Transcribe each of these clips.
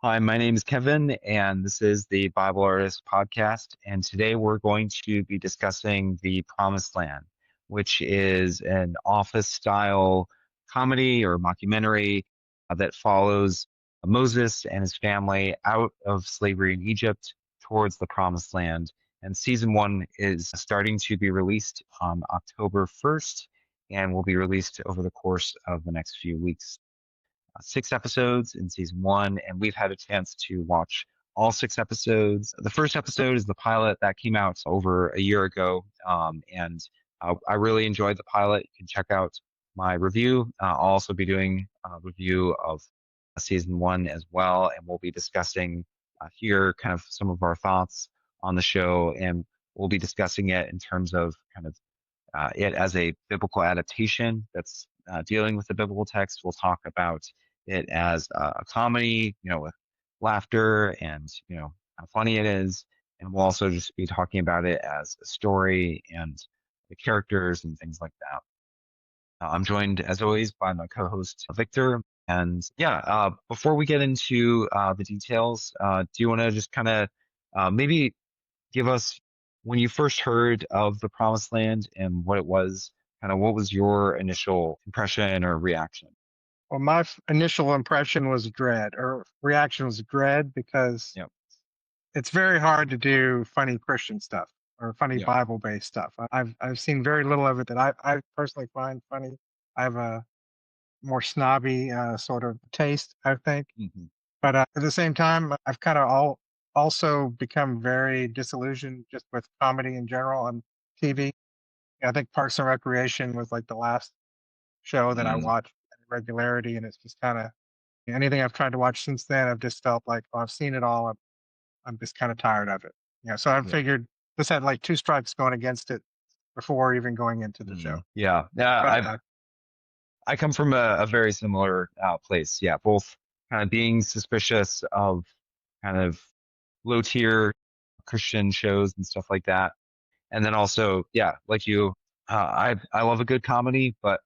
Hi, my name is Kevin, and this is the Bible Artist Podcast. And today we're going to be discussing The Promised Land, which is an office style comedy or mockumentary that follows Moses and his family out of slavery in Egypt towards the Promised Land. And season one is starting to be released on October 1st and will be released over the course of the next few weeks. 6 episodes in season one, and we've had a chance to watch all 6 episodes. The first episode is the pilot that came out over a year ago, and I really enjoyed the pilot. You can check out my review. I'll also be doing a review of season one as well, and we'll be discussing here kind of some of our thoughts on the show, and we'll be discussing it in terms of kind of it as a biblical adaptation that's dealing with the biblical text. We'll talk about it as a comedy, with laughter and, how funny it is. And we'll also just be talking about it as a story and the characters and things like that. I'm joined, as always, by my co-host Victor. And yeah, before we get into the details, do you want to just kind of maybe give us when you first heard of the Promised Land and what it was, kind of what was your initial impression or reaction? Well, my initial impression was dread, or reaction was dread, because Yep. it's very hard to do funny Christian stuff or funny Yep. Bible based stuff. I've seen very little of it that I personally find funny. I have a more snobby sort of taste, I think. Hmm. But at the same time, I've kind of also become very disillusioned just with comedy in general on TV. I think Parks and Recreation was like the last show that I Mm, watched at regularity, and it's just kind of anything I've tried to watch since then, I've just felt like, "Oh, I've seen it all. I'm just kinda tired of it." So I yeah. figured this had, like, 2 strikes going against it before even going into the show. Yeah. Yeah. But, I come from a very similar place. Yeah. Both kind of being suspicious of kind of low tier Christian shows and stuff like that. And then also, yeah, like you, I love a good comedy, but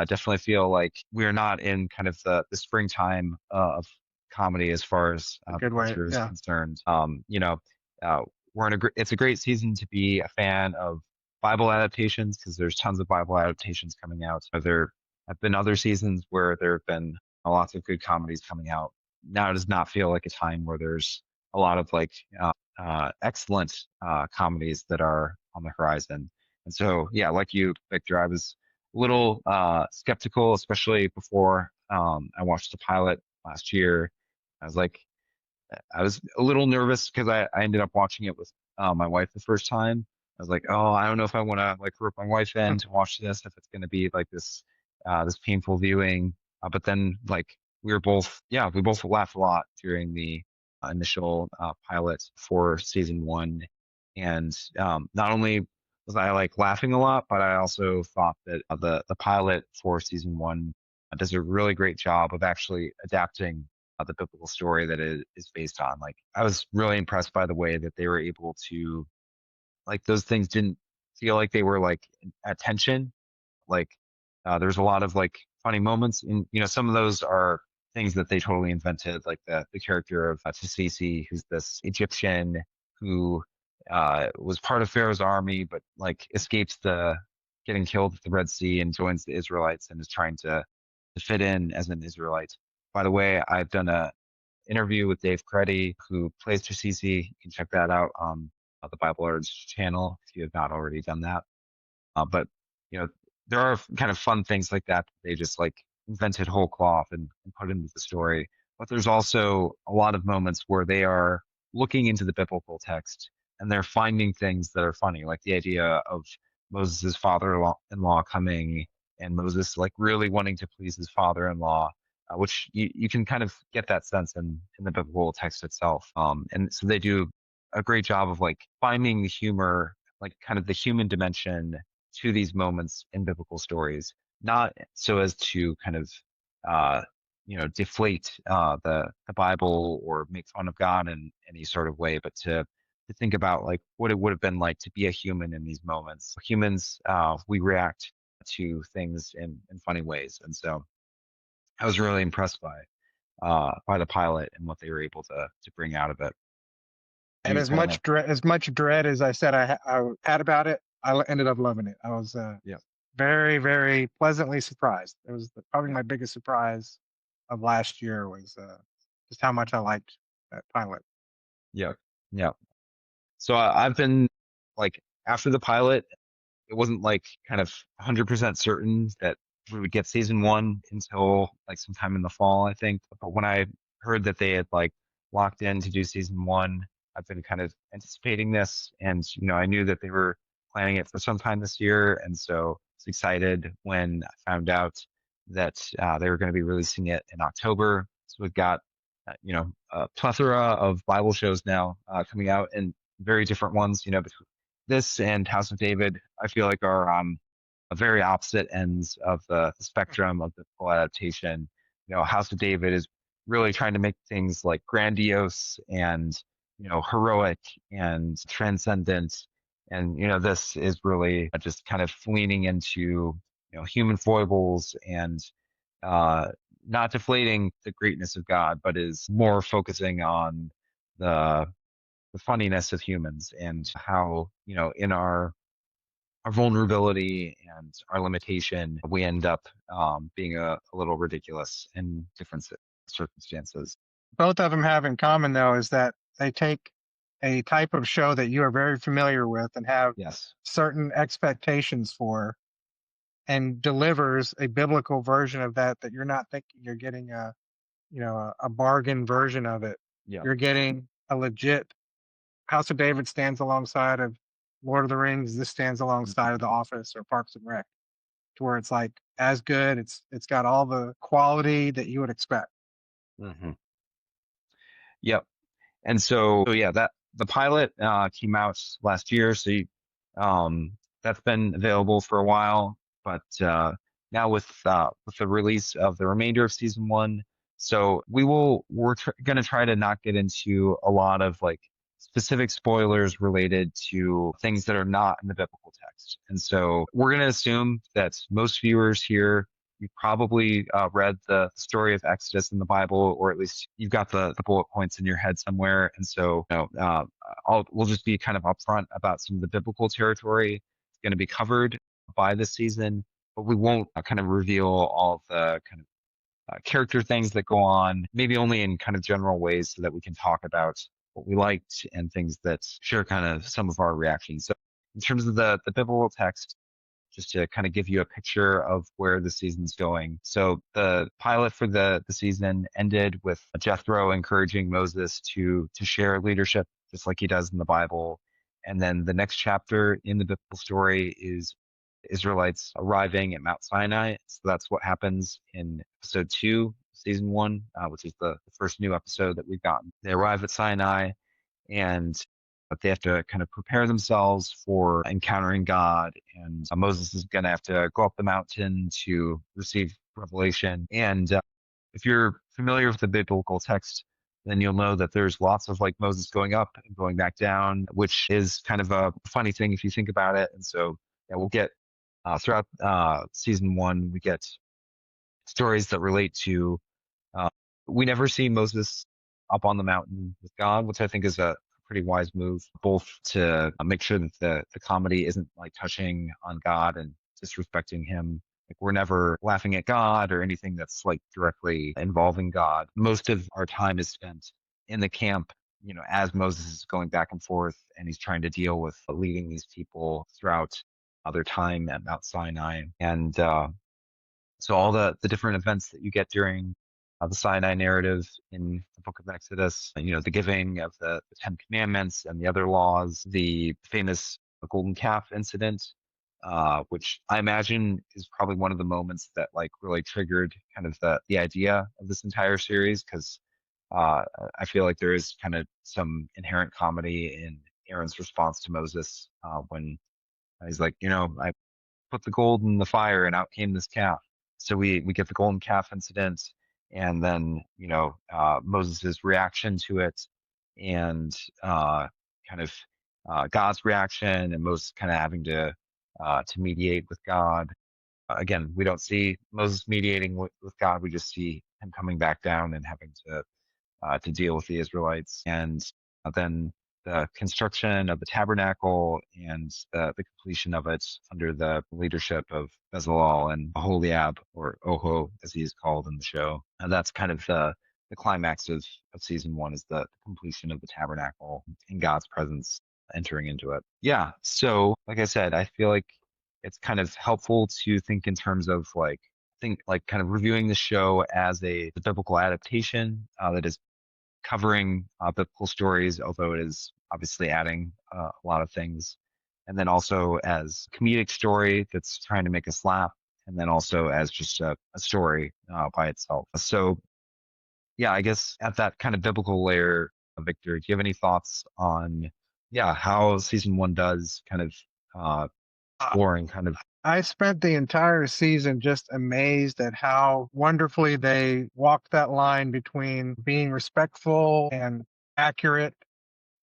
definitely feel like we're not in kind of the springtime of comedy as far as a good way, culture is yeah. concerned. Uh, we're in it's a great season to be a fan of Bible adaptations because there's tons of Bible adaptations coming out. There have been other seasons where there have been lots of good comedies coming out. Now it does not feel like a time where there's a lot of like excellent comedies that are on the horizon. And so, yeah, like you, Victor, I was a little skeptical, especially before I watched the pilot last year. I was like, I was a little nervous because I ended up watching it with my wife the first time. I was like, oh, I don't know if I want to like rope my wife in to watch this, if it's going to be like this painful viewing. But then like we were both, yeah, we both laughed a lot during the initial pilot for season one. And not only was I like laughing a lot, but I also thought that the pilot for season one does a really great job of actually adapting the biblical story that it is based on. Like, I was really impressed by the way that they were able to, like, those things didn't feel like they were like at tension. Like, there's a lot of like funny moments, and some of those are things that they totally invented, like the character of Chisisi, who's this Egyptian who was part of Pharaoh's army, but like escapes the getting killed at the Red Sea and joins the Israelites and is trying to fit in as an Israelite. By the way, I've done a interview with Dave Creddy, who plays Chisisi. You can check that out on the Bible Arts channel if you have not already done that. But you know, there are kind of fun things like that. They just like invented whole cloth and put into the story. But there's also a lot of moments where they are looking into the biblical text and they're finding things that are funny, like the idea of Moses' father-in-law coming and Moses like really wanting to please his father-in-law, which you can kind of get that sense in the biblical text itself. And so they do a great job of like finding the humor, like kind of the human dimension to these moments in biblical stories, not so as to kind of uh, deflate the Bible or make fun of God in any sort of way, but to think about like what it would have been like to be a human in these moments. Humans, we react to things in funny ways, and so I was really impressed by it. by the pilot and what they were able to bring out of it. And You as kind much of dread as I said I had about it, ended up loving it. I was yeah very, very pleasantly surprised. It was probably yeah my biggest surprise of last year was just how much I liked that pilot. yeah yeah. So I've been like after the pilot, it wasn't like kind of 100% certain that we would get season one until like sometime in the fall, I think. But when I heard that they had like locked in to do season one, I've been kind of anticipating this, and I knew that they were planning it for some time this year, and so I was excited when I found out that they were going to be releasing it in October. So we've got a plethora of Bible shows now coming out, and very different ones. Between this and House of David, I feel like are very opposite ends of the spectrum of the full adaptation. House of David is really trying to make things like grandiose and heroic and transcendent, and this is really just kind of leaning into human foibles and uh, not deflating the greatness of God, but is more focusing on the the funniness of humans and how in our vulnerability and our limitation we end up being a little ridiculous in different circumstances. Both of them have in common though is that they take a type of show that you are very familiar with and have Yes. certain expectations for, and delivers a biblical version of that that you're not thinking you're getting a bargain version of it. Yeah. You're getting a legit House of David stands alongside of Lord of the Rings. This stands alongside of The Office or Parks and Rec, to where it's like as good. It's got all the quality that you would expect. Hmm. Yep. And so yeah, that the pilot came out last year, so that's been available for a while. But now with the release of the remainder of season one, so we're gonna try to not get into a lot of like specific spoilers related to things that are not in the biblical text. And so we're gonna assume that most viewers here, you've probably read the story of Exodus in the Bible, or at least you've got the bullet points in your head somewhere. And so, we'll just be kind of upfront about some of the biblical territory that's going to be covered by this season, but we won't kind of reveal all of the kind of character things that go on, maybe only in kind of general ways so that we can talk about what we liked and things that share kind of some of our reactions. So, in terms of the biblical text, just to kind of give you a picture of where the season's going. So the pilot for the season ended with Jethro encouraging Moses to share leadership just like he does in the Bible. And then the next chapter in the biblical story is Israelites arriving at Mount Sinai. So that's what happens in episode two, season one, which is the first new episode that we've gotten. They arrive at Sinai, and but they have to kind of prepare themselves for encountering God. And Moses is going to have to go up the mountain to receive revelation. And if you're familiar with the biblical text, then you'll know that there's lots of like Moses going up and going back down, which is kind of a funny thing if you think about it. And so, yeah, we'll get throughout season one, we get stories that relate to uh, we never see Moses up on the mountain with God, which I think is a pretty wise move, both to make sure that the comedy isn't like touching on God and disrespecting him. Like we're never laughing at God or anything that's like directly involving God. Most of our time is spent in the camp, as Moses is going back and forth and he's trying to deal with leading these people throughout their time at Mount Sinai. And so all the different events that you get during the Sinai narrative in the book of Exodus, the giving of the Ten Commandments and the other laws, the famous golden calf incident, which I imagine is probably one of the moments that like really triggered kind of the idea of this entire series, because uh, I feel like there is kind of some inherent comedy in Aaron's response to Moses when he's like, I put the gold in the fire and out came this calf. So we get the golden calf incident, and then Moses' reaction to it, and kind of God's reaction, and Moses kind of having to mediate with God. Again, we don't see Moses mediating with God. We just see him coming back down and having to deal with the Israelites, and then the construction of the tabernacle and the completion of it under the leadership of Bezalel and Aholiab, or Oho as he is called in the show. And that's kind of the climax of season one, is the completion of the tabernacle in God's presence entering into it. Yeah. So like I said, I feel like it's kind of helpful to think in terms of think like kind of reviewing the show as a biblical adaptation that is covering biblical stories, although it is obviously adding a lot of things. And then also as comedic story that's trying to make us laugh, and then also as just a story by itself. So, yeah, I guess at that kind of biblical layer, Victor, do you have any thoughts on, yeah, how season one does kind of Uh, exploring kind of, I spent the entire season just amazed at how wonderfully they walked that line between being respectful and accurate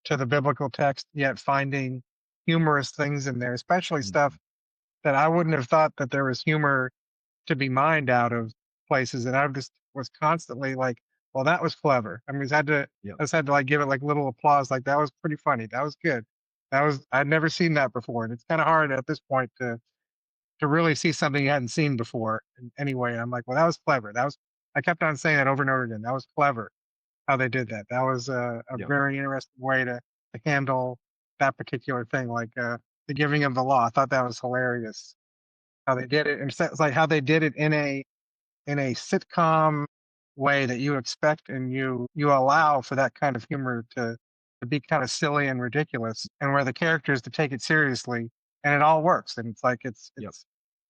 to the biblical text, yet finding humorous things in there, especially Mhm. stuff that I wouldn't have thought that there was humor to be mined out of places. And I just was constantly like, well, that was clever. I mean, Yep, I just had to like give it like little applause, like that was pretty funny. That was good. I'd never seen that before. And it's kind of hard at this point to really see something you hadn't seen before in any way. And I'm like, well, that was clever. I kept on saying that over and over again. That was clever how they did that. That was a yep, very interesting way to handle that particular thing, like the giving of the law. I thought that was hilarious how they did it. And it's like how they did it in a sitcom way that you expect and you allow for that kind of humor to be kind of silly and ridiculous, and where the characters to take it seriously, and it all works. And it's like yep. it's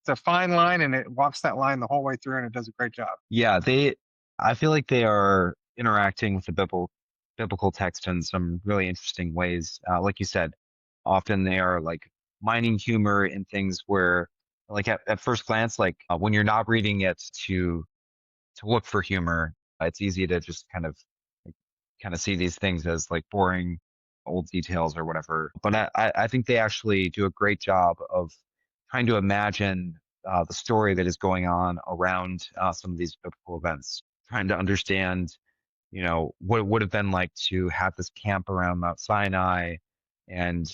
a fine line, and it walks that line the whole way through, and it does a great job. Yeah, I feel like they are interacting with the biblical text in some really interesting ways. Like you said, often they are like mining humor in things where, like at first glance, like when you're not reading it to look for humor, it's easy to just like, kind of see these things as like boring old details or whatever. But I think they actually do a great job of trying to imagine the story that is going on around some of these biblical events, trying to understand, what it would have been like to have this camp around Mount Sinai and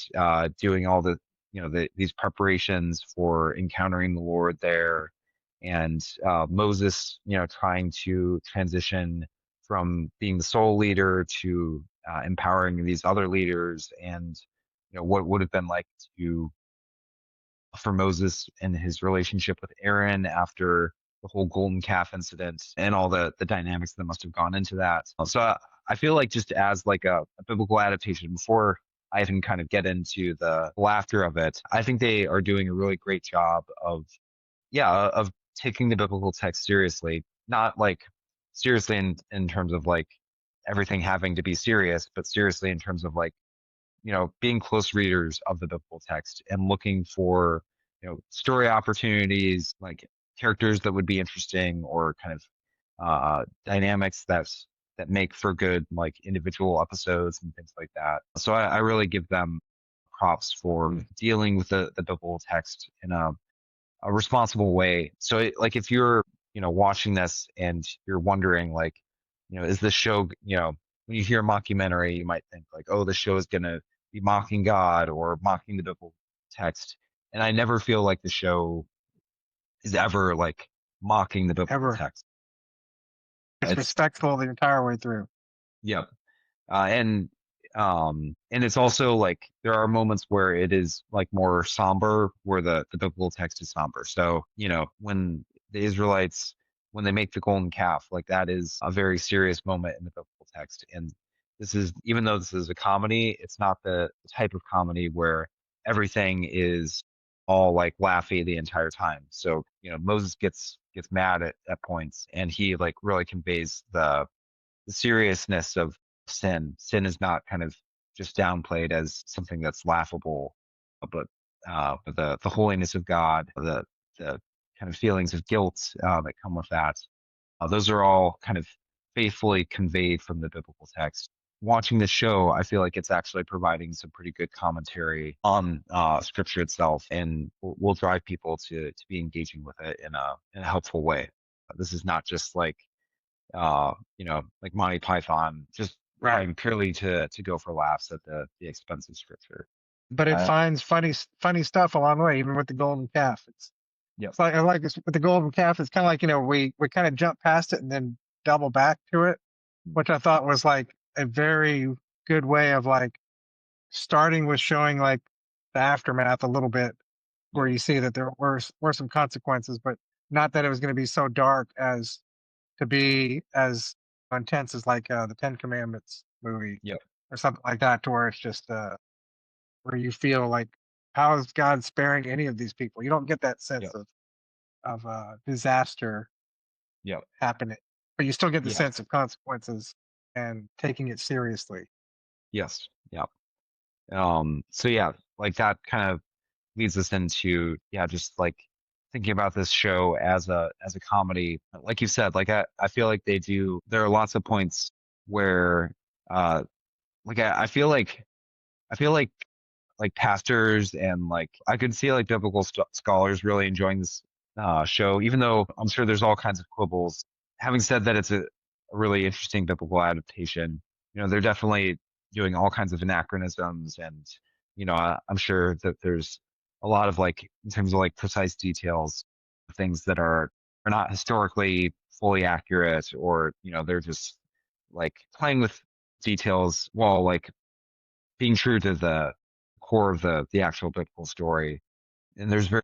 doing all these preparations for encountering the Lord there, and Moses, trying to transition from being the sole leader to empowering these other leaders, and what would have been like to for Moses and his relationship with Aaron after the whole golden calf incident and all the dynamics that must have gone into that. So I feel like just as like a biblical adaptation, before I even kind of get into the laughter of it, I think they are doing a really great job of taking the biblical text seriously, not like seriously in terms of like everything having to be serious, but seriously in terms of like, being close readers of the biblical text and looking for, story opportunities, like characters that would be interesting, or kind of dynamics that make for good like individual episodes and things like that. So I really give them props for dealing with the biblical text in a responsible way. So like if you're, watching this and you're wondering like, is this show, when you hear mockumentary, you might think like, oh, the show is going to be mocking God or mocking the biblical text. And I never feel like the show is ever like mocking the biblical Ever. text. It's It's, respectful the entire way through. yeah. And it's also like there are moments where it is like more somber, where the biblical text is somber. So, when the Israelites, when they make the golden calf, like that is a very serious moment in the biblical text. And this is, even though this is a comedy, it's not the type of comedy where everything is all like laughy the entire time. So, Moses gets mad at points, and he like really conveys the seriousness of sin. Sin is not kind of just downplayed as something that's laughable, but the holiness of God, the kind of feelings of guilt that come with that. Those are all kind of faithfully conveyed from the biblical text. Watching the show, I feel like it's actually providing some pretty good commentary on Scripture itself, and will drive people to be engaging with it in a helpful way. This is not just like like Monty Python, just Right. trying purely to go for laughs at the expense of scripture. But it Uh, finds funny stuff along the way, even with the golden calf. yep, It's like I like this with the golden calf. It's kind of like we kind of jump past it and then double back to it, which I thought was like a very good way of like starting with showing like the aftermath a little bit, where yep, you see that there were some consequences, but not that it was going to be so dark as to be as intense as like the Ten Commandments movie yep, or something like that, to where it's just where you feel like, how is God sparing any of these people? You don't get that sense yep, of disaster yep, happening, but you still get the yeah, sense of consequences and taking it seriously. yes, yeah. So yeah, like that kind of leads us into, yeah, just like thinking about this show as a comedy. Like you said, like I feel like there are lots of points where uh like I feel like pastors and like I could see like biblical scholars really enjoying this show, even though I'm sure there's all kinds of quibbles. Having said that, it's a really interesting biblical adaptation. They're definitely doing all kinds of anachronisms, and I'm sure that there's a lot of like in terms of like precise details, things that are not historically fully accurate, or they're just like playing with details while like being true to the core of the actual biblical story. And there's very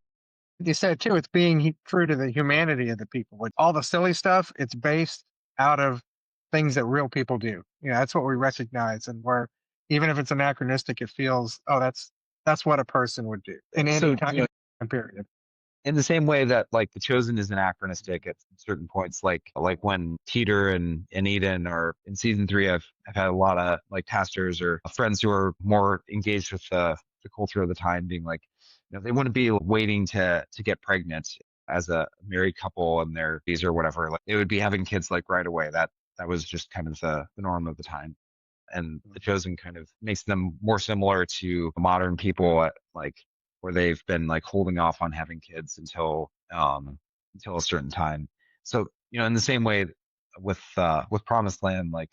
You said too, it's being true to the humanity of the people. Like all the silly stuff, it's based out of things that real people do. That's what we recognize, and where even if it's anachronistic, it feels, oh, that's what a person would do in any so time period. in the same way that like The Chosen is anachronistic at certain points, like when Peter and Eden are in season three. I've had a lot of like pastors or friends who are more engaged with the culture of the time, being like, they wouldn't be waiting to get pregnant as a married couple in their these or whatever. Like they would be having kids like right away. That was just kind of the norm of the time. And The Chosen kind of makes them more similar to modern people like where they've been like holding off on having kids until a certain time. So, in the same way with Promised Land, like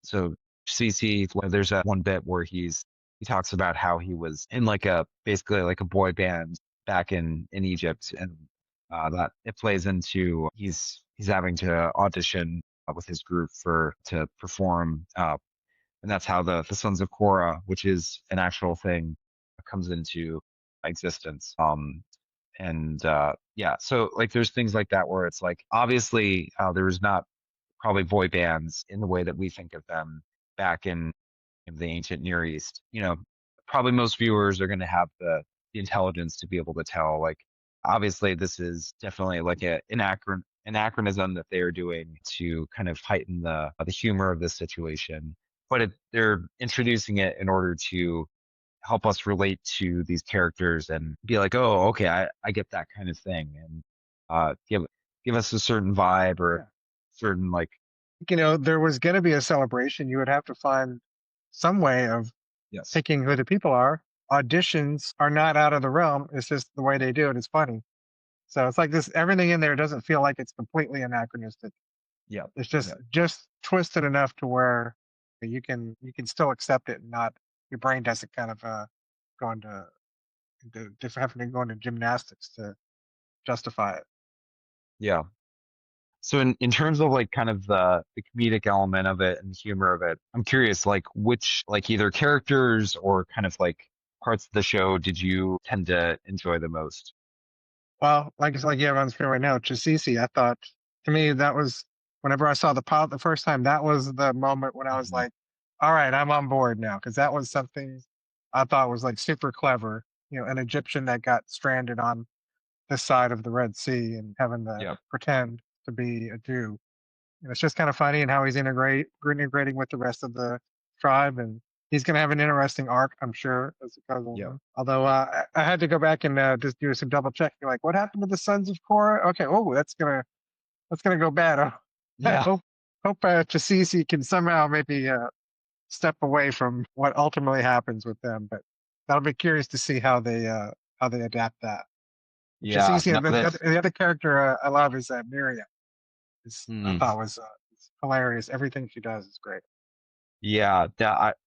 so CC, there's that one bit where he talks about how he was in like a basically like a boy band back in Egypt, and that it plays into he's having to audition with his group for to perform and that's how the Sons of Korah, which is an actual thing, comes into existence. And yeah, so like there's things like that where it's like obviously there was not probably boy bands in the way that we think of them back in the ancient Near East. Probably most viewers are going to have the intelligence to be able to tell. Like, obviously, this is definitely like anachronism that they are doing to kind of heighten the humor of this situation. But they're introducing it in order to help us relate to these characters and be like, oh, okay, I get that kind of thing, and give us a certain vibe or Yeah. certain like There was going to be a celebration. You would have to find some way of yes, picking who the people are. Auditions are not out of the realm. It's just the way they do it is funny. So it's like this. Everything in there doesn't feel like it's completely anachronistic. yeah, It's yeah, just twisted enough to where you can still accept it and not, your brain doesn't kind of go into having to go into gymnastics to justify it. yeah. So in terms of like kind of the comedic element of it and the humor of it, I'm curious like which like either characters or kind of like parts of the show did you tend to enjoy the most? Well, like it's like you have on screen right now, Chisisi. I thought, to me, that was, whenever I saw the pilot the first time, that was the moment when I was Mhm. like, all right, I'm on board now, because that was something I thought was like super clever. An Egyptian that got stranded on this side of the Red Sea and having to Yeah, pretend to be a Jew. And it's just kind of funny, and how he's integrating with the rest of the tribe, and he's going to have an interesting arc, I'm sure, as it goes yeah, along. Although I had to go back and just do some double checking, like what happened to the Sons of Korah? Okay, oh, that's gonna go bad. I yeah, hope Chisisi can somehow maybe step away from what ultimately happens with them, but that'll be curious to see how they adapt that. yeah. Chisisi, No, and then that the other character I love is Miriam. I mm, thought was hilarious. Everything she does is great. Yeah,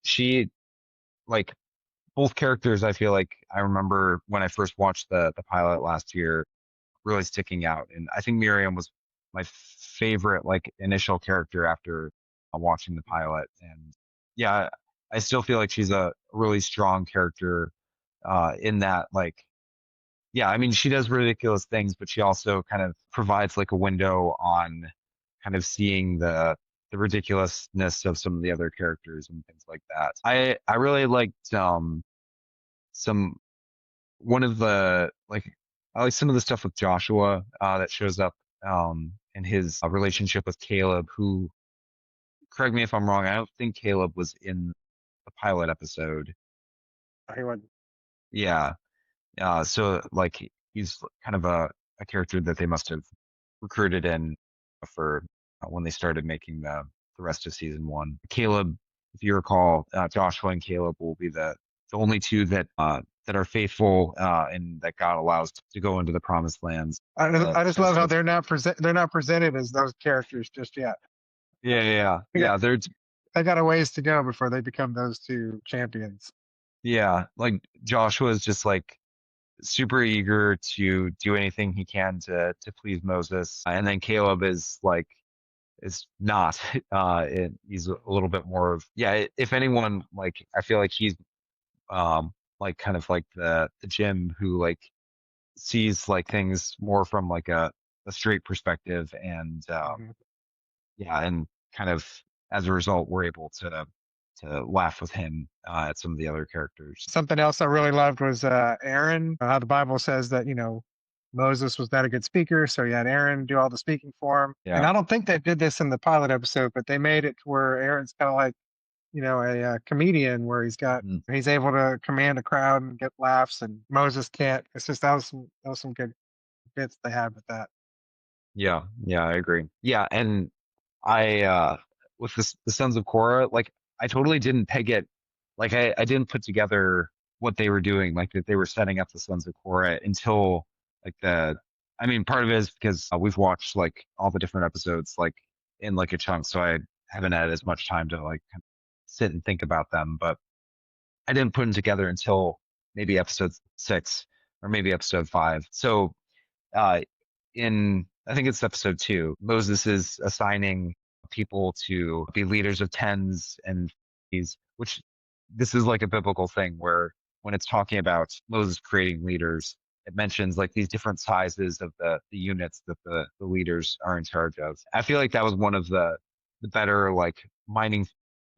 she like both characters. I feel like I remember when I first watched the pilot last year, really sticking out, and I think Miriam was my favorite like initial character after watching the pilot, and yeah, I still feel like she's a really strong character in that like yeah, I mean, she does ridiculous things, but she also kind of provides like a window on kind of seeing the ridiculousness of some of the other characters and things like that. I really liked some one of the like I like some of the stuff with Joshua that shows up in his relationship with Caleb, who correct me if I'm wrong, I don't think Caleb was in the pilot episode. He would Yeah. So like he's kind of a character that they must have recruited in for when they started making the rest of season one. Caleb, if you recall, Joshua and Caleb will be the only two that are faithful and that God allows to go into the promised lands. I just love how Just they're not presented as those characters just yet. They got, yeah. They're they got a ways to go before they become those two champions. yeah. Like Joshua is just like super eager to do anything he can to please Moses, and then Caleb is not. He's a little bit more of yeah. If anyone, like I feel like he's like kind of like the Jim who like sees like things more from like a straight perspective, and Mhm. yeah, and kind of as a result, we're able to laugh with him at some of the other characters. Something else I really loved was Aaron. How the Bible says that Moses was not a good speaker, so he had Aaron do all the speaking for him. And Yeah. I don't think they did this in the pilot episode, but they made it to where Aaron's kind of like a comedian where Mhm. he's able to command a crowd and get laughs, and Moses can't. It's just that was some good bits they had with that. Yeah, yeah, I agree. Yeah, and I with the Sons of Korah, like I totally didn't peg it like I didn't put together what they were doing, like that they were setting up the Sons of Korah until like the I mean part of it is because we've watched like all the different episodes like in like a chunk, so I haven't had as much time to like kind of sit and think about them, but I didn't put them together until maybe episode six or maybe episode five. So uh, in I think it's episode two, Moses is assigning people to be leaders of tens and these, which this is like a biblical thing where when it's talking about Moses creating leaders, it mentions like these different sizes of the units that the leaders are in charge of. I feel like that was one of the better like mining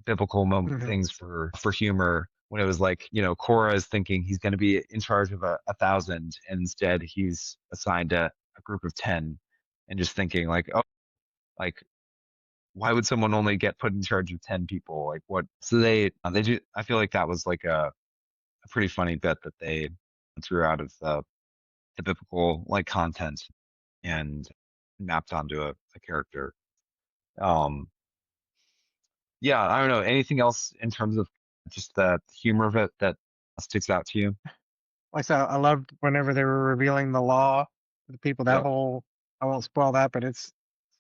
biblical Mhm. things for humor when it was like Korah is thinking he's going to be in charge of a thousand and instead he's assigned a group of 10 and just thinking like oh like why would someone only get put in charge of 10 people like what so they do I feel like that was like a pretty funny bit that they threw out of the biblical like content and mapped onto a character. um yeah, I don't know anything else in terms of just the humor of it that sticks out to you. Like I said, I loved whenever they were revealing the law to the people. That Yep. whole I won't spoil that, but it's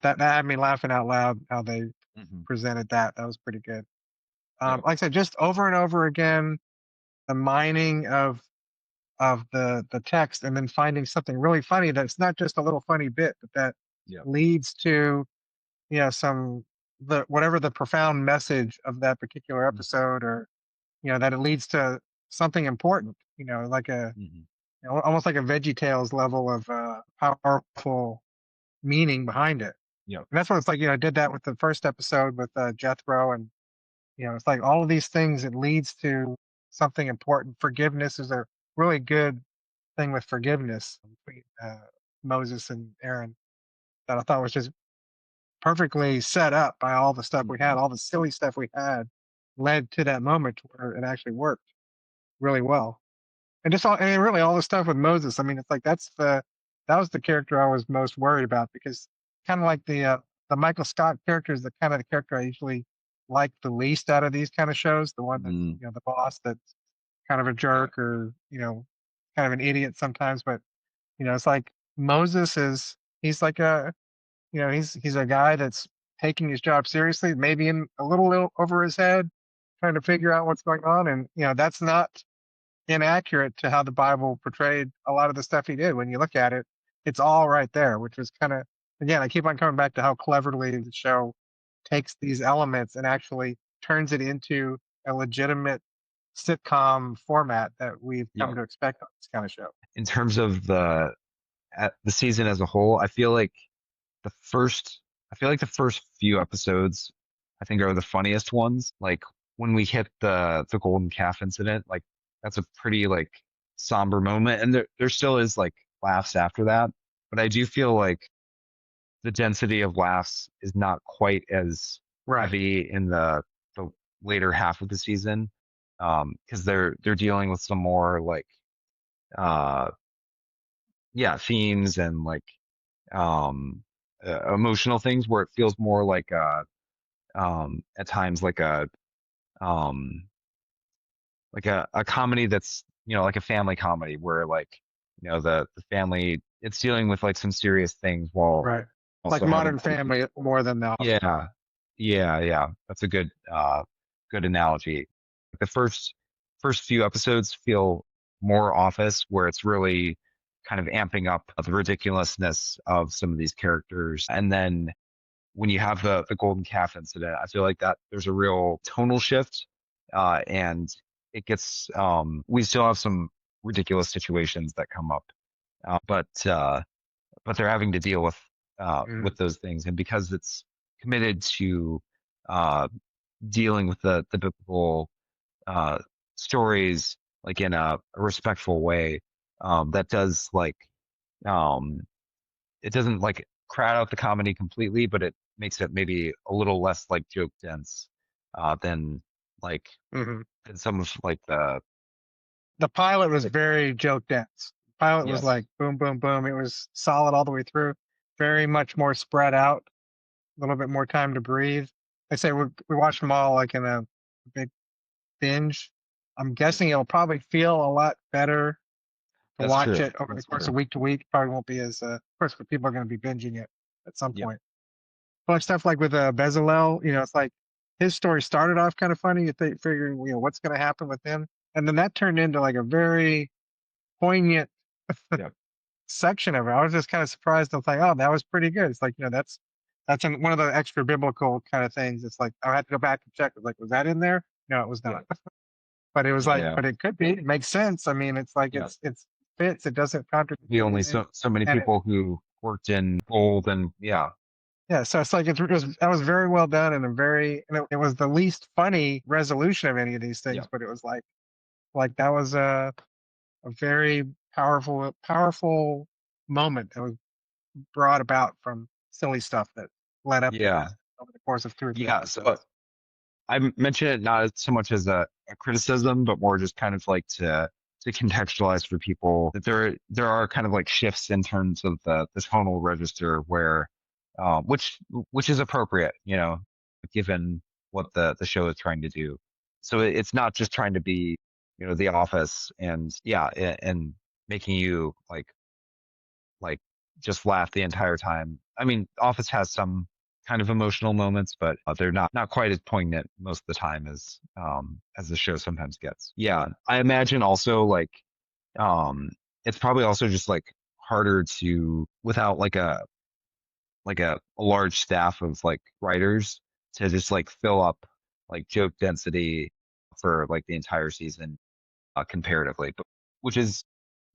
that had me laughing out loud how they Hmm. presented that. That was pretty good. Yep. Like I said, just over and over again, the mining of the text, and then finding something really funny that's not just a little funny bit, but that Yep. leads to some the whatever the profound message of that particular episode, or that it leads to something important. Like Hmm. almost like a Veggie Tales level of powerful meaning behind it. Yep. And that's what it's like. I did that with the first episode with Jethro, and it's like all of these things. It leads to something important. Forgiveness is a really good thing with forgiveness between Moses and Aaron that I thought was just perfectly set up by all the stuff we had, Hmm. all the silly stuff we had, led to that moment where it actually worked really well. And just and really all the stuff with Moses. I mean, it's like that was the character I was most worried about, because kind of like the Michael Scott character is the kind of the character I usually like the least out of these kind of shows. The one that's Hmm. the boss that's kind of a Yeah. jerk, or kind of an idiot sometimes. But it's like Moses is he's like a he's a guy that's taking his job seriously, maybe in a little over his head, trying to figure out what's going on. And that's not inaccurate to how the Bible portrayed a lot of the stuff he did. When you look at it, it's all right there, which was kind of, again, I keep on coming back to how cleverly the show takes these elements and actually turns it into a legitimate sitcom format that we've come Yep. to expect on this kind of show. In terms of the season as a whole, the first I feel like the first few episodes I think are the funniest ones. Like when we hit the golden calf incident, like that's a pretty like somber moment, and there still is like laughs after that. But I do feel like the density of laughs is not quite as Right. heavy in the later half of the season, because they're dealing with some more like uh yeah, themes and like um emotional things where it feels more like at times um like a comedy that's like a family comedy where like the family it's dealing with like some serious things while Right. Like also having Modern Family more than The Office. yeah, yeah, that's a good analogy. The first few episodes feel more Office, where it's really kind of amping up the ridiculousness of some of these characters. And then when you have the golden calf incident, I feel like that there's a real tonal shift, and it gets we still have some ridiculous situations that come up, but they're having to deal with Mm. those things, and because it's committed to uh, dealing with the biblical uh, stories like in a respectful way, that does like um, it doesn't like crowd out the comedy completely, but it makes it maybe a little less like joke dense than like Hmm. than some of like the The pilot was very joke dense. Pilot was yes, like boom, boom, boom. It was solid all the way through. Very much more spread out, a little bit more time to breathe. I say we watched them all like in a big binge. I'm guessing it'll probably feel a lot better to that's watch true. it over the That's course true. of week to week. Probably won't be as, of course, but people are going to be binging it at some Yep. point. But stuff like with Bezalel, it's like his story started off kind of funny. You think, figuring, what's going to happen with him, and then that turned into like a very poignant Yep. section of it. I was just kind of surprised. I was like, oh, that was pretty good. It's like, one of the extra biblical kind of things. It's like I had to go back and check. Like, was that in there? No, it was Yeah. not. But it was like, Yeah. but it could be. It makes sense. I mean, it's like Yeah. it's fits. It doesn't contradict The only anything. so many And people who worked in gold and yeah, yeah, so it's like it was that was very well done and it was the least funny resolution of any of these things, yeah, but it was like that was a very powerful moment that was brought about from silly stuff that led up to yeah, this over the course of two or three yeah. So episodes. I mention it not so much as a criticism, but more just kind of like to contextualize for people that there are kind of like shifts in terms of the tonal register where, which is appropriate, given what the show is trying to do. So it's not just trying to be, The Office and yeah, and making you like just laugh the entire time. I mean, Office has some kind of emotional moments, but they're not quite as poignant most of the time as the show sometimes gets. Yeah, I imagine also like um it's probably also just like harder to without like a large staff of like writers to just like fill up like joke density for like the entire season comparatively, but which is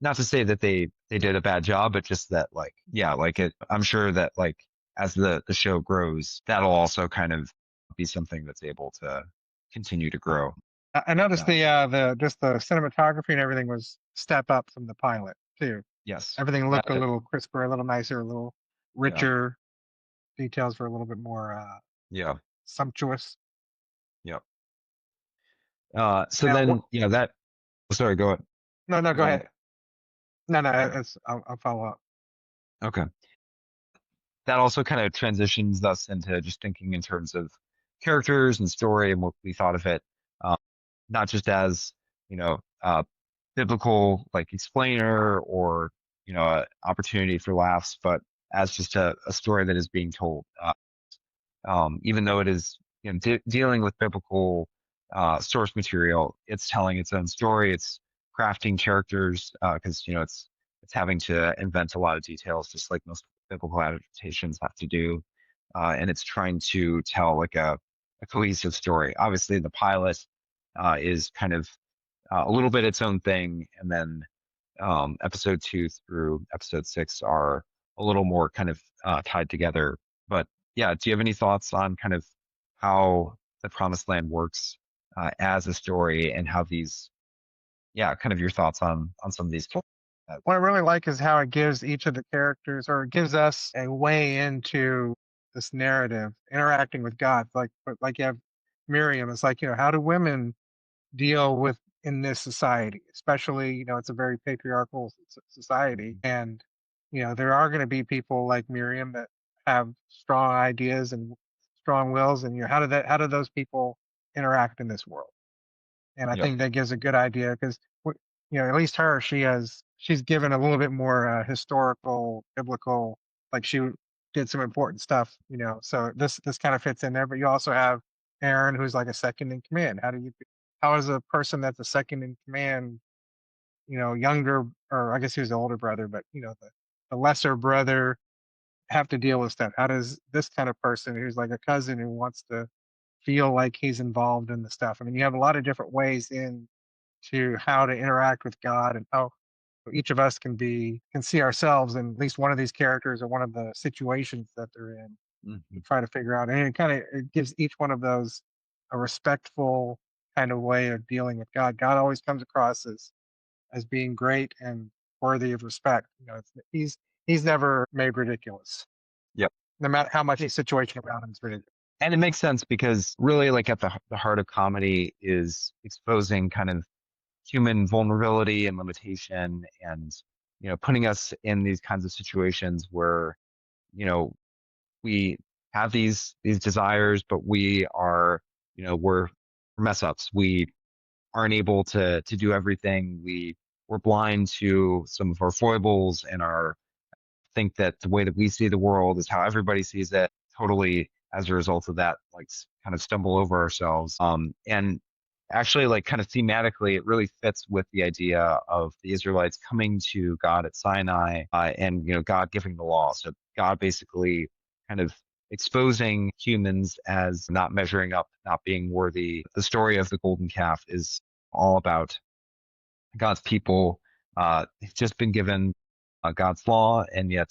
not to say that they did a bad job, but just that like yeah, like I'm sure that like as the show grows, that'll also kind of be something that's able to continue to grow. I noticed Yeah. the just the cinematography and everything was step up from the pilot too. Yes. Everything looked a That little crisper, a little nicer, a little yeah. richer. Details were a little bit more Yeah. sumptuous. Yeah. So Now, then that sorry, go ahead. no, no, Go go ahead. ahead. No, no, I'll follow up. Okay. That also kind of transitions us into just thinking in terms of characters and story and what we thought of it, uh, not just as biblical like explainer or an opportunity for laughs, but as just a story that is being told. even though it is dealing with biblical source material, it's telling its own story. It's crafting characters because it's having to invent a lot of details, just like most biblical adaptations have to do, and it's trying to tell like a cohesive story. Obviously, the pilot is kind of a little bit its own thing, and then episode 2 through episode 6 are a little more kind of tied together. But yeah, do you have any thoughts on kind of how the Promised Land works as a story and how these, yeah, kind of your thoughts on some of these? What I really like is how it gives each of the characters, or it gives us a way into this narrative, interacting with God. Like you have Miriam. It's like, how do women deal with in this society? Especially, it's a very patriarchal society, and there are going to be people like Miriam that have strong ideas and strong wills, and how do those people interact in this world? And I Yep. think that gives a good idea because at least her, she's given a little bit more historical, biblical, like she did some important stuff, So this kind of fits in there. But you also have Aaron, who's like a second in command. How is a person that's a second in command, younger, or I guess he was the older brother, but the lesser brother have to deal with stuff? How does this kind of person who's like a cousin who wants to feel like he's involved in the stuff? I mean, you have a lot of different ways in to how to interact with God, and how each of us can see ourselves in at least one of these characters or one of the situations that they're in, to Mhm. try to figure out. And it gives each one of those a respectful kind of way of dealing with God. God always comes across as being great and worthy of respect. He's never made ridiculous, Yep. no matter how much the situation around him is ridiculous. And it makes sense because really, like at the heart of comedy is exposing kind of human vulnerability and limitation, and putting us in these kinds of situations where you know we have these desires, but we are, we're mess ups. We aren't able to do everything. We're blind to some of our foibles and our think that the way that we see the world is how everybody sees it. Totally, as a result of that, like kind of stumble over ourselves. And actually, like kind of thematically, it really fits with the idea of the Israelites coming to God at Sinai, and God giving the law. So God basically kind of exposing humans as not measuring up, not being worthy. The story of the golden calf is all about God's people. They've just been given God's law, and yet,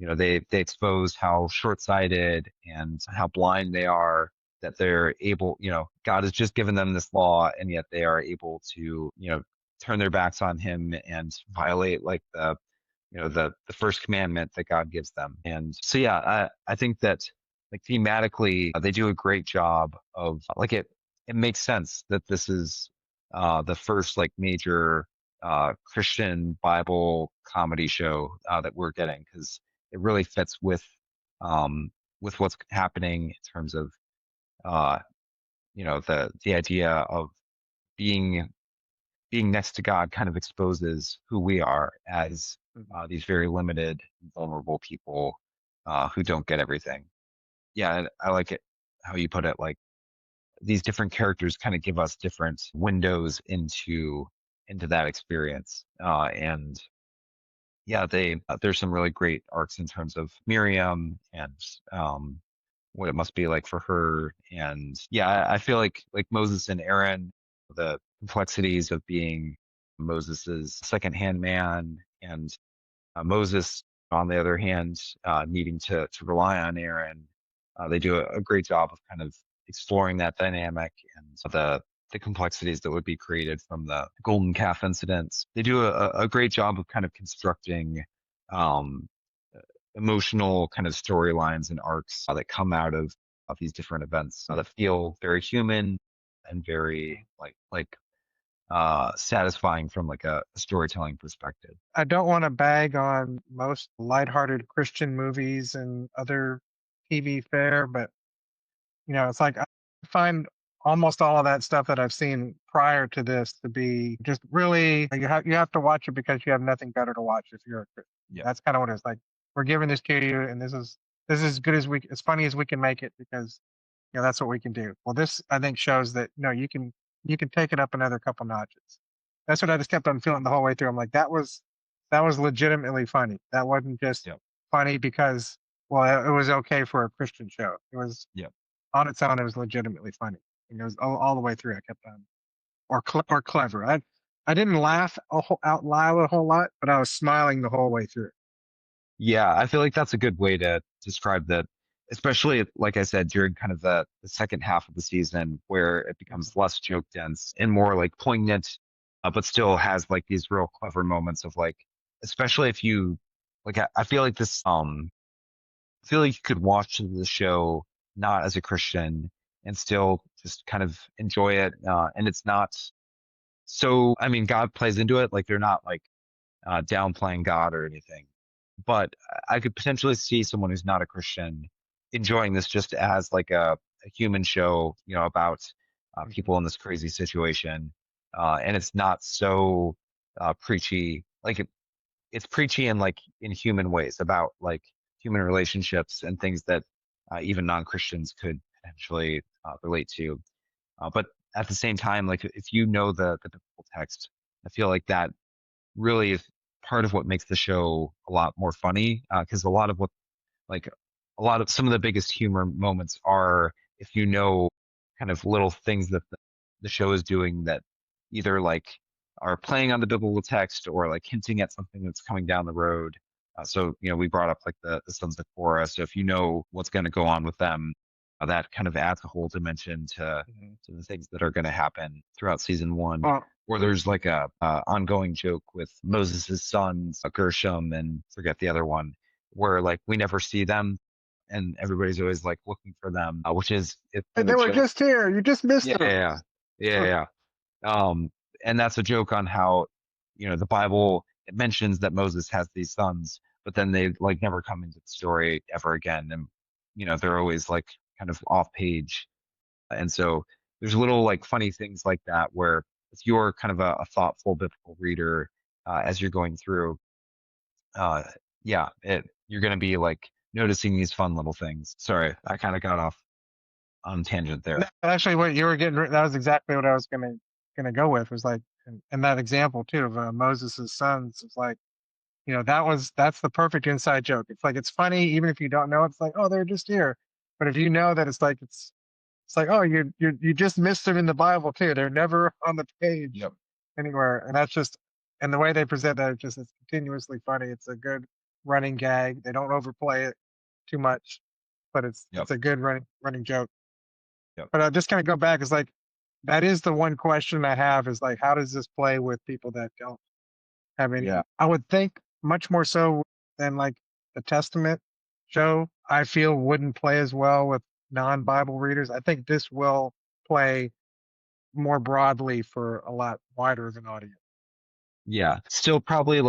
they expose how short-sighted and how blind they are. That they're able, God has just given them this law, and yet they are able to, turn their backs on Him and violate like the first commandment that God gives them. And so yeah, I think that like thematically they do a great job of like it makes sense that this is the first like major Christian Bible comedy show that we're getting, because it really fits with what's happening in terms of uh the idea of being being next to God kind of exposes who we are as Mhm. these very limited, vulnerable people who don't get everything. Yeah, and I like it how you put it. Like these different characters kind of give us different windows into that experience, and yeah, they there's some really great arcs in terms of Miriam and um, what it must be like for her. And yeah, I feel like Moses and Aaron, the complexities of being Moses's second-hand man, and Moses, on the other hand, needing to rely on Aaron. They do a great job of kind of exploring that dynamic and the complexities that would be created from the golden calf incidents. They do a great job of kind of constructing um, emotional kind of storylines and arcs that come out of these different events that feel very human and very satisfying from like a storytelling perspective. I don't want to bag on most lighthearted Christian movies and other TV fare, but it's like I find almost all of that stuff that I've seen prior to this to be just really, you have to watch it because you have nothing better to watch if you're a Christian. Yeah. That's kind of what it's like. We're giving this to you, and this is this is as good as as funny as we can make it because that's what we can do. Well, this I think shows that no, you can take it up another couple notches. That's what I just kept on feeling the whole way through. I'm like, that was legitimately funny. That wasn't just Yep. funny because well, it was okay for a Christian show. It was Yep. on its own. It was legitimately funny. And it was all the way through. I kept on or clever. I didn't laugh out loud a whole lot, but I was smiling the whole way through. Yeah, I feel like that's a good way to describe that, especially like I said, during kind of the second half of the season where it Mhm, becomes less joke dense and more like poignant, but still has like these real clever moments of like, especially if you like, I feel like I feel like you could watch the show not as a Christian and still just kind of enjoy it. And it's not so, I mean, God plays into it. Like they're not like downplaying God or anything. But I could potentially see someone who's not a Christian enjoying this just as like a human show, about mhm, people in this crazy situation. And it's not so preachy. Like it's preachy in like in human ways about like human relationships and things that even non-Christians could potentially relate to. But at the same time, like if you know the biblical text, I feel like that really is part of what makes the show a lot more funny because a lot of what like a lot of some of the biggest humor moments are if you know kind of little things that the show is doing that either like are playing on the biblical text or like hinting at something that's coming down the road. So we brought up like the sons of Korah. So if you know what's going to go on with them, that kind of adds a whole dimension mhm. to the things that are going to happen throughout season one. Well, Or there's like a ongoing joke with Moses' sons, Gershom, and forget the other one, where like we never see them, and everybody's always like looking for them, which is it's hey, kind of they a were joke. just here. You just missed Yeah, them. yeah, yeah, yeah. Yeah. And that's a joke on how the Bible it mentions that Moses has these sons, but then they like never come into the story ever again, and they're always like kind of off page. And so there's little like funny things like that where if you're kind of a thoughtful biblical reader as you're going through, uh, yeah, you're going to be like noticing these fun little things. Sorry, I kind of got off on tangent No, there. actually, what you were getting, that was exactly what I was gonna go with. Was like, and that example too of Moses' sons. It's like, that's the perfect inside joke. It's like it's funny even if you don't know. It's like, oh, they're just here. But if you know that it's like, oh, you just missed them in the Bible too. They're never on the page Yep. anywhere, and that's just and the way they present that, it's continuously funny. It's a good running gag. They don't overplay it too much, but it's Yep. it's a good running joke. Yep. But just kind of go back. It's like that is the one question I have is like, how does this play with people that don't have any? Yeah. I would think much more so than like the Testament show. I feel wouldn't play as well with non-Bible readers. I think this will play more broadly for a lot wider of an audience. Yeah. Still probably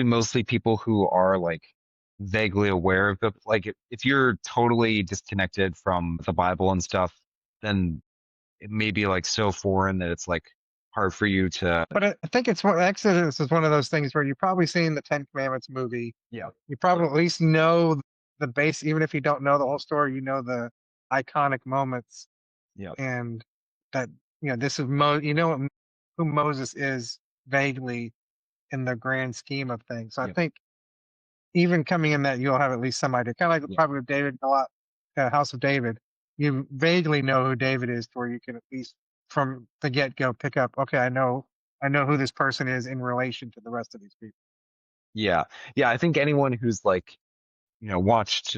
mostly people who are like vaguely aware of the like if you're totally disconnected from the Bible and stuff, then it may be like so foreign that it's like hard for you to. But I think it's what Exodus is one of those things where you've probably seen the Ten Commandments movie. Yeah. You probably at least know the base, even if you don't know the whole story. You know the iconic moments, Yeah. and that this is who Moses is vaguely in the grand scheme of things. So I Yeah. think even coming in that you'll have at least some idea, kind of like Yeah. probably with David a lot, House of David. You vaguely know who David is, to where you can at least from the get go pick up. Okay, I know who this person is in relation to the rest of these people. Yeah. Yeah. I think anyone who's like, watched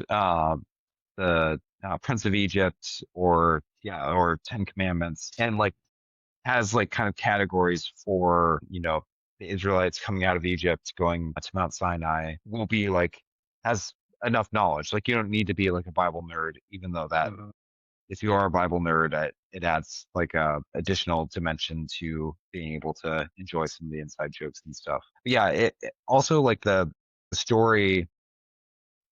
the Prince of Egypt or Ten Commandments and like has like kind of categories for, the Israelites coming out of Egypt, going to Mount Sinai, will be like, has enough knowledge. Like, you don't need to be like a Bible nerd, even though that Mhm. if you are a Bible nerd, it adds like a additional dimension to being able to enjoy some of the inside jokes and stuff. But yeah, it also like the story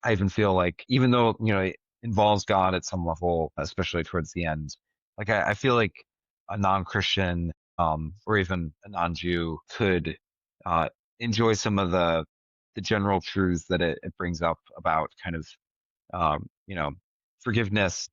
I even feel like, even though, it involves God at some level, especially towards the end, like I feel like a non-Christian, or even a non-Jew could, uh, enjoy some of the the general truths that it brings up about kind of you know, forgiveness,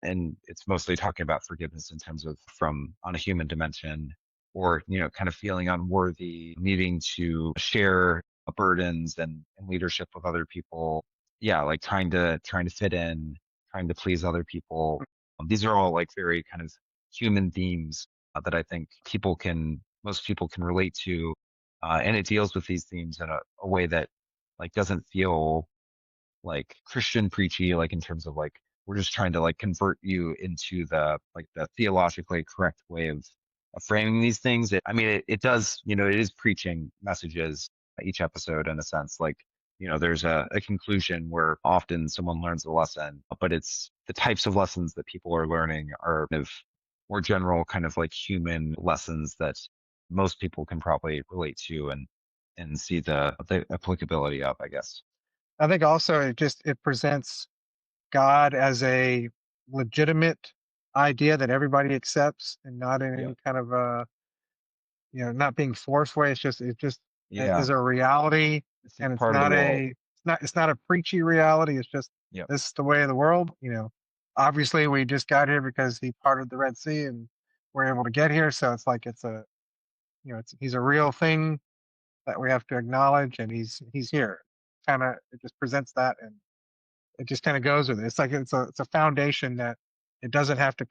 and it's mostly talking about forgiveness in terms of from on a human dimension, or kind of feeling unworthy, needing to share burdens and leadership with other people. Yeah, like trying to fit in, trying to please other people. These are all like very kind of human themes that I think most people can relate to, and it deals with these themes in a way that like doesn't feel like Christian preachy, like in terms of like we're just trying to like convert you into the theologically correct way of framing these things. I mean, it does, it is preaching messages each episode in a sense. Like, there's a conclusion where often someone learns a lesson, but it's the types of lessons that people are learning are kind of more general, kind of like human lessons that most people can probably relate to and see the applicability of, I guess. I think also it presents God as a legitimate idea that everybody accepts and not in Yeah. any kind of not being forced way. It just Yeah. is a reality, It's and just part of the world. it's not a preachy reality. It's just Yep. this is the way of the world. Obviously we just got here because he parted the Red Sea and we're able to get here. So it's like he's a real thing that we have to acknowledge, and he's here. Kind of it just presents that, and it just kind of goes with it. It's like it's a foundation that it doesn't have to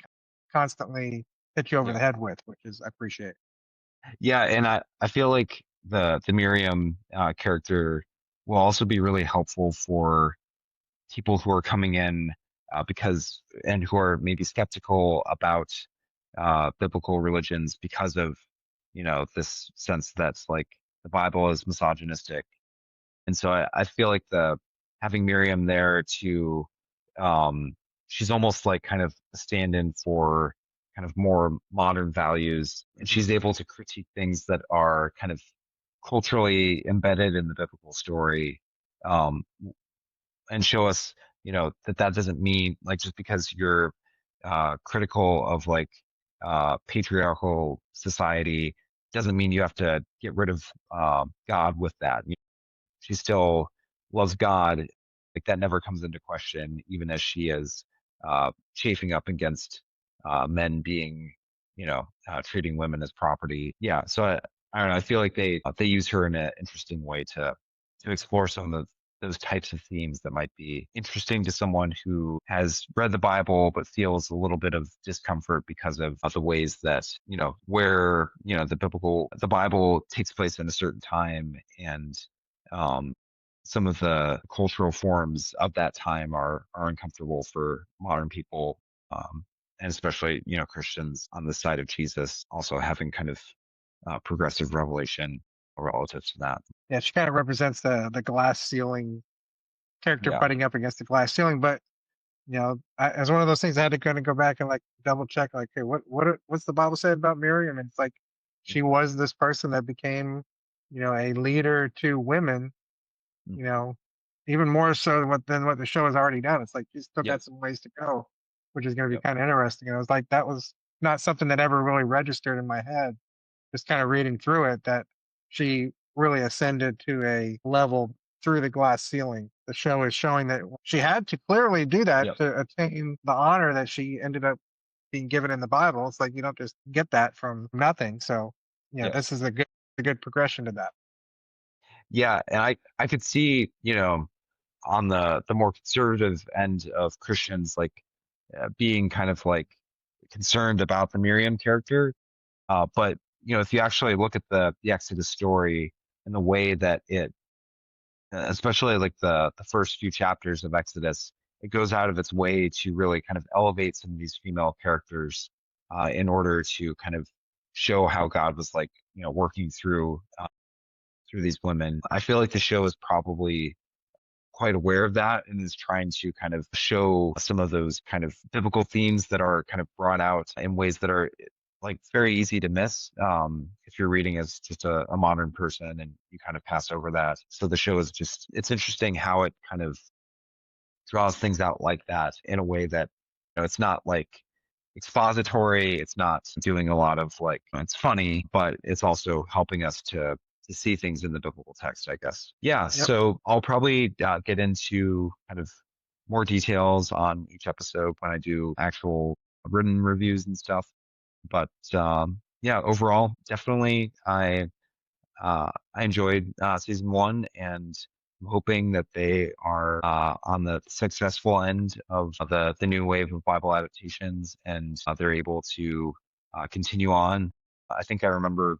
constantly hit you over Yeah. the head with, which is I appreciate. Yeah. And I feel like the Miriam character will also be really helpful for people who are coming in and who are maybe skeptical about biblical religions because of, this sense that's like the Bible is misogynistic. And so I feel like the having Miriam there to um she's almost like kind of a stand-in for kind of more modern values, and Mhm. she's able to critique things that are kind of culturally embedded in the biblical story, um and show us, that doesn't mean like just because you're critical of like patriarchal society doesn't mean you have to get rid of God with that. She still loves God. Like that never comes into question, even as she is chafing up against men being, treating women as property. Yeah. So I don't know. I feel like they use her in an interesting way to explore some of those types of themes that might be interesting to someone who has read the Bible but feels a little bit of discomfort because of the ways that, where, the Bible takes place in a certain time, and um, some of the cultural forms of that time are uncomfortable for modern people, um, and especially Christians on the side of Jesus also having kind of progressive revelation relative to that. Yeah, she kind of represents the glass ceiling character Yeah. butting up against the glass ceiling. But as one of those things, I had to kind of go back and like double check, like, hey, what's the Bible say about Miriam? And it's like she was this person that became, a leader to women, Mm. you know, even more so than what the show has already done. It's like she's still Yep. got some ways to go, which is going to be Yep. kind of interesting. And I was like, that was not something that ever really registered in my head. Just kind of reading through it, that she really ascended to a level through the glass ceiling. The show is showing that she had to clearly do that Yep. to attain the honor that she ended up being given in the Bible. It's like you don't just get that from nothing. So, Yeah. this is a good progression to that. Yeah. And I could see, on the more conservative end of Christians, like being kind of like concerned about the Miriam character. But if you actually look at the Exodus story and the way that especially like the first few chapters of Exodus, it goes out of its way to really kind of elevate some of these female characters in order to kind of show how God was like working through these women. I feel like the show is probably quite aware of that and is trying to kind of show some of those kind of biblical themes that are kind of brought out in ways that are like very easy to miss if you're reading as just a modern person and you kind of pass over that. So the show is just, it's interesting how it kind of draws things out like that in a way that it's not like expository, it's not doing a lot of like it's funny, but it's also helping us to to see things in the biblical text, I guess. Yeah, Yep. so I'll probably get into kind of more details on each episode when I do actual written reviews and stuff. But yeah, overall, definitely I enjoyed season one, and I'm hoping that they are on the successful end of the new wave of Bible adaptations, and they're able to continue on. I think I remember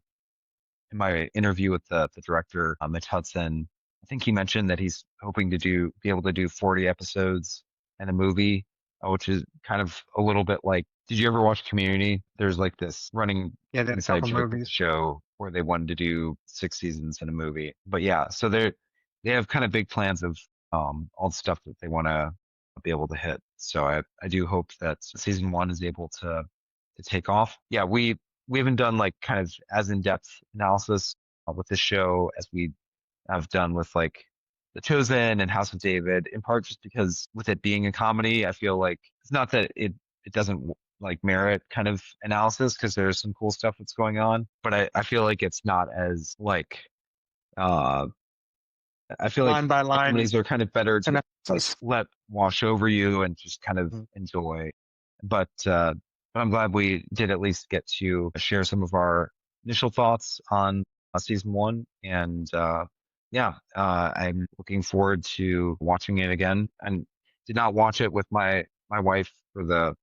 in my interview with the director, Mitch Hudson, I think he mentioned that he's hoping to be able to do 40 episodes and a movie, which is kind of a little bit like, did you ever watch Community? There's like this running Yeah, did a inside couple joke with the movies. show where they wanted to do 6 seasons in a movie. But yeah, so they have kind of big plans of all the stuff that they want to be able to hit. So I do hope that season one is able to take off. Yeah, we haven't done like kind of as in-depth analysis with this show as we have done with like The Chosen and House of David, in part just because with it being a comedy, I feel like it's not that it doesn't like merit kind of analysis because there's some cool stuff that's going on, but I feel like it's not as like uh I feel like Line by line comedies are kind of better to like analysis. let wash over you and just kind of Mhm. enjoy. But I'm glad we did at least get to share some of our initial thoughts on season one. And yeah, I'm looking forward to watching it again. And did not watch it with my wife for the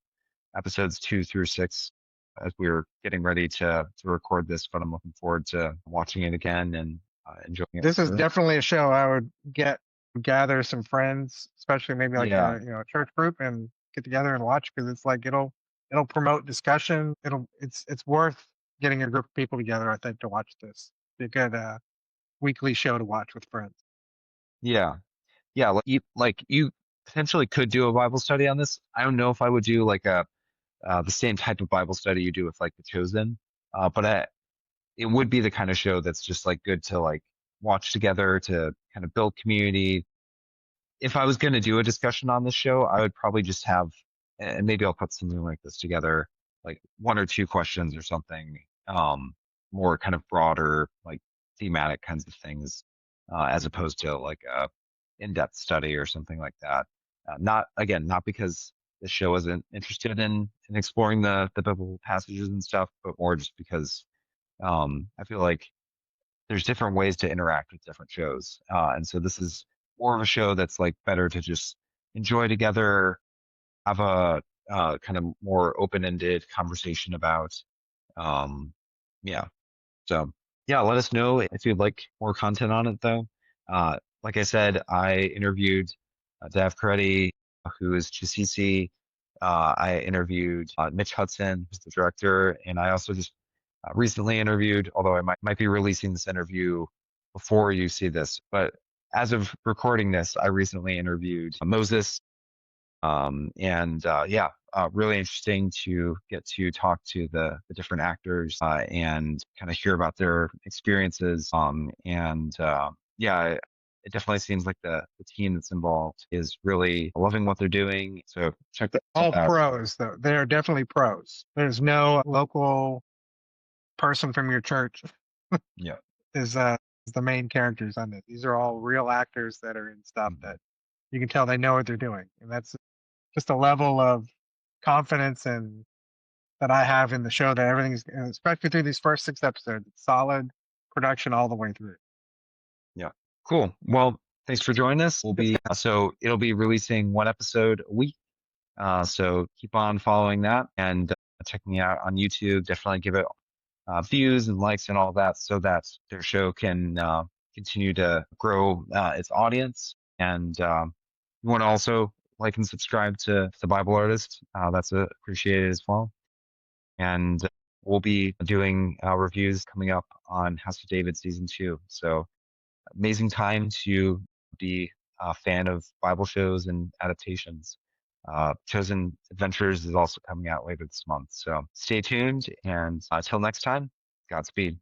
episodes 2 through 6 as we were getting ready to record this, but I'm looking forward to watching it again and enjoying it This is further. definitely a show I would gather some friends, especially maybe like Yeah, a church group, and get together and watch because it's like it'll promote discussion. It's worth getting a group of people together, I think, to watch this. Be a good weekly show to watch with friends. yeah, yeah. Like you potentially could do a Bible study on this. I don't know if I would do like a the same type of Bible study you do with like The Chosen, but it would be the kind of show that's just like good to like watch together to kind of build community. If I was going to do a discussion on this show, I would probably just have, and maybe I'll put something like this together, like one or two questions or something, more kind of broader, like thematic kinds of things, as opposed to like a in-depth study or something like that. Not again, not because the show isn't interested in exploring the biblical passages and stuff, but more just because I feel like there's different ways to interact with different shows. And so this is more of a show that's like better to just enjoy together, have a kind of more open-ended conversation about. Um, yeah. So yeah, let us know if you'd like more content on it though. Like I said, I interviewed Dav Caretti, who is Chisisi. I interviewed Mitch Hudson, who's the director, and I also just recently interviewed, although I might be releasing this interview before you see this, but as of recording this, I recently interviewed Moses, and yeah, really interesting to get to talk to the different actors and kind of hear about their experiences. And yeah, it definitely seems like the team that's involved is really loving what they're doing. So check that All out. pros, though. They're definitely pros. There's no local person from your church Yeah. is the main characters on this. These are all real actors that are in stuff Mhm. that you can tell they know what they're doing, and that's just a level of confidence and that I have in the show that everything's, especially through these first 6 episodes, it's solid production all the way through. Yeah. Cool. Well, thanks for joining us. We'll be so it'll be releasing one episode a week. So keep on following that and checking it out on YouTube. Definitely give it views and likes and all that so that their show can continue to grow its audience. And you want to also like and subscribe to the Bible Artist. That's appreciated as well. And we'll be doing reviews coming up on House of David season 2. So amazing time to be a fan of Bible shows and adaptations. Chosen Adventures is also coming out later this month. So stay tuned. And until next time, Godspeed.